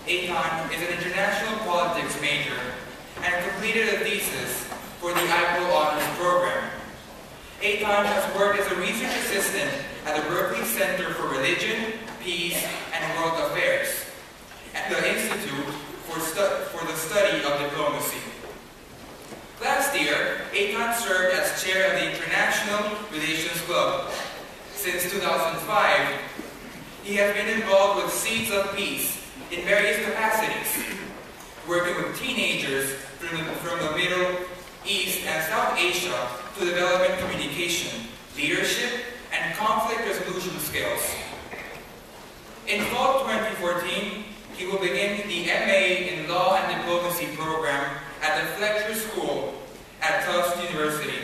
Eitan is an international politics major and completed a thesis for the Eitan Honors Program. Eitan has worked as a research assistant at the Berkeley Center for Religion, Peace, and World Affairs at the Institute for the Study of Diplomacy. Last year, Eitan served as chair of the International Relations Club. Since 2005, he has been involved with Seeds of Peace in various capacities, working with teenagers from the Middle East and South Asia to develop communication, leadership, and conflict resolution skills. In fall 2014, he will begin the MA in Law and Diplomacy program at the Fletcher School at Tufts University.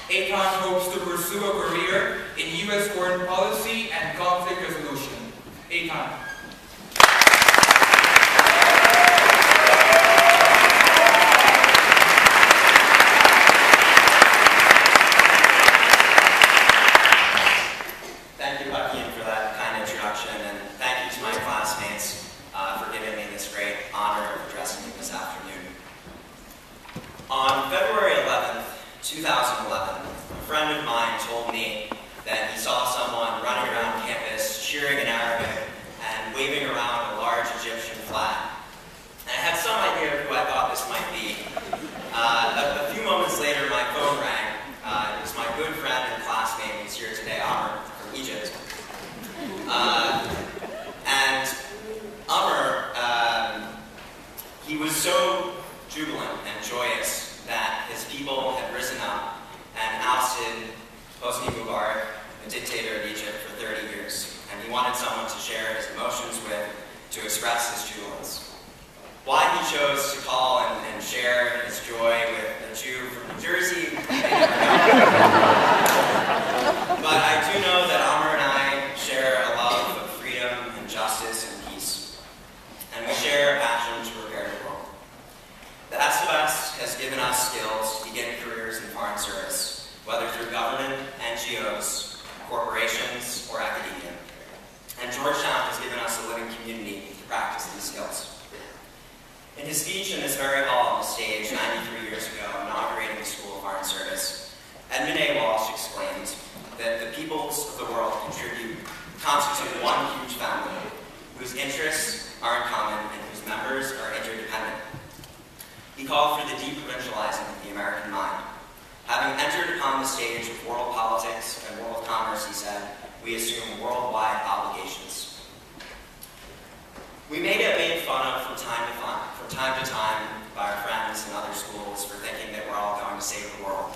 Eitan hopes to pursue a career in U.S. foreign policy and conflict resolution. Eitan. Thank you, Joaquin, for that kind introduction, and thank you to my classmates for giving me this great honor of addressing you this afternoon. On February 11th, 2011, a friend of mine told me that he saw someone running around campus cheering in Arabic and waving around a large Egyptian flag. And I had some idea of who I thought this might be. A few moments later, my phone rang. It was my good friend and classmate who's here today, Amr, from Egypt. And Amr, he was so jubilant and joyous that his people had risen up and ousted Hosni Mubarak, the dictator of Egypt, for 30 years. And he wanted someone to share his emotions with, to express his jubilance. Why he chose to call and share his joy with a Jew from New Jersey, I never know. But I do know that Amr and I share a love of freedom and justice and peace. And we share a passion to repair the world. The BSFS has given us skills to begin careers in foreign service, whether through government, NGOs, corporations, or academia. And Georgetown has given us a living community to practice these skills. In his speech in this very hall on the stage 93 years ago, inaugurating the School of Foreign Service, Edmund A. Walsh explained that the peoples of the world constitute one huge family, whose interests are in common and whose members are interdependent. He called for the deprovincializing of the American mind. Having entered upon the stage of world politics and world commerce, he said, we assume worldwide obligations. We may get made fun of from time to time by our friends in other schools for thinking that we're all going to save the world.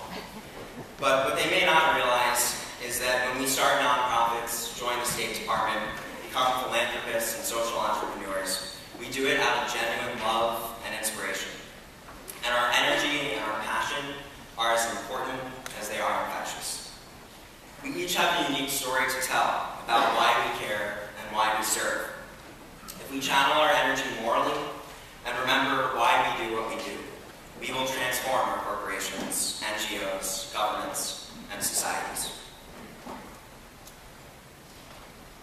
But what they may not realize is that when we start nonprofits, join the State Department, become philanthropists and social entrepreneurs, we do it out of genuine love and inspiration. And our energy and our passion are as important as they are infectious. We each have a unique story to tell about why we care and why we serve. If we channel our energy morally and remember why we do what we do, we will transform our corporations, NGOs, governments, and societies.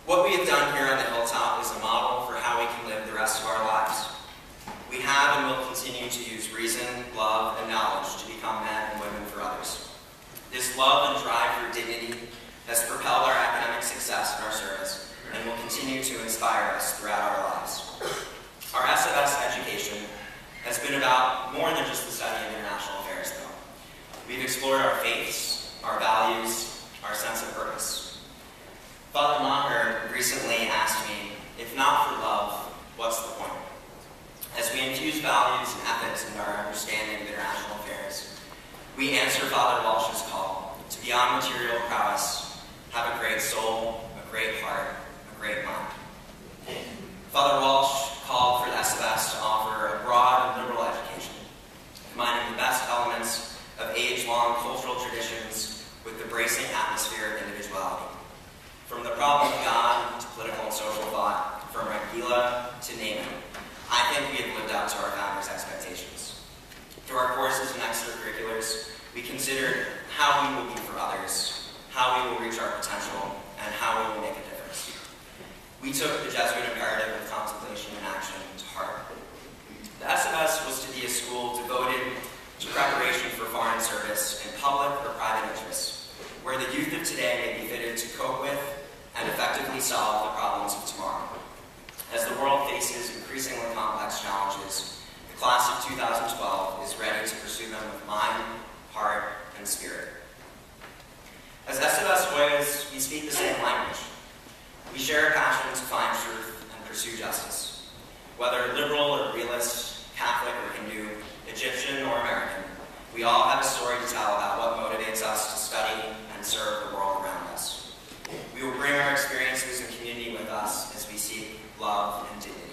What we have done here on the Hilltop is a model for how we can live the rest of our lives. We have and will continue to use reason, love, and knowledge to become men and women for others. This love and drive for dignity has propelled our academic success in our service and will continue to inspire us throughout our lives. Our SFS education has been about more than just the study of international affairs, though. We've explored our faiths, our values, our sense of purpose. Father Maher recently asked me, if not for love, what's the point? As we infuse values and ethics into our understanding of international affairs, we answer Father Walsh's call to beyond material prowess, have a great soul, a great heart, a great mind. Father Walsh called for the SFS to offer a broad and liberal education, combining the best elements of age-long cultural traditions with the bracing atmosphere of individuality. From the problem of God to political and social thought, from Regila to Naaman, I think we have lived up to our founders' expectations. Through our courses and extracurriculars, we considered how we will be for others, how we will reach our potential, and how we will make a difference. We took the Jesuit imperative of contemplation and action increasingly complex challenges, the class of 2012 is ready to pursue them with mind, heart, and spirit. As SFS, we speak the same language. We share a passion to find truth and pursue justice. Whether liberal or realist, Catholic or Hindu, Egyptian or American, we all have a story to tell about what motivates us to study and serve the world around us. We will bring our experiences and community with us as we seek love and dignity.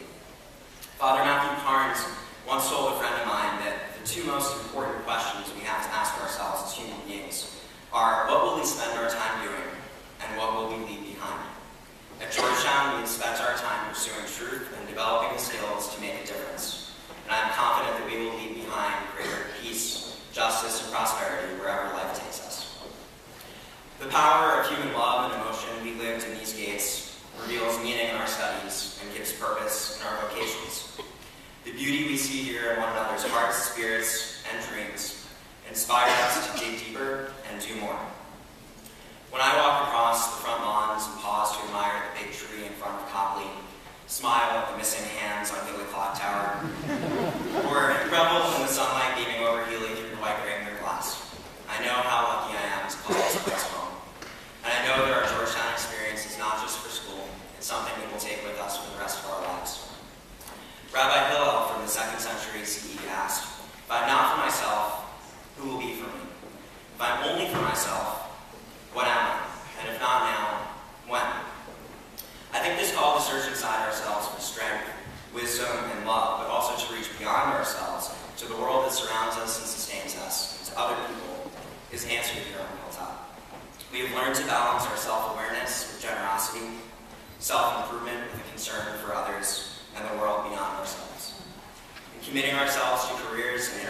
Father Matthew Carnes once told a friend of mine that the two most important questions we have to ask ourselves as human beings are, what will we spend our time doing, and what will we leave behind? At Georgetown, we have spent our time pursuing truth and developing the skills to make a difference. And I am confident that we will leave behind greater peace, justice, and prosperity wherever life takes us. The power of human love and emotion we lived in these gates reveals meaning in our studies and gives purpose in our vocations. The beauty we see here in one another's hearts, spirits, and dreams inspire us to dig deeper and do more. When I walk across the front lawns and pause to admire the big tree in front of Copley, smile at the missing hands on Healy Clock Tower, or revel in the sunlight beaming over Healy through the white granular glass, I know how lucky I am to call this place home. And I know that our Georgetown experience is not just for school, it's something that we'll take with us for the rest of our lives. Rabbi Hillel from the 2nd century CE asked, if I'm not for myself, who will be for me? If I'm only for myself, what am I? And if not now, when? I think this call to search inside ourselves for strength, wisdom, and love, but also to reach beyond ourselves to the world that surrounds us and sustains us, and to other people, is answered here on the hilltop. We have learned to balance our self-awareness with generosity, self-improvement with a concern for others, and the world beyond ourselves. In committing ourselves to careers in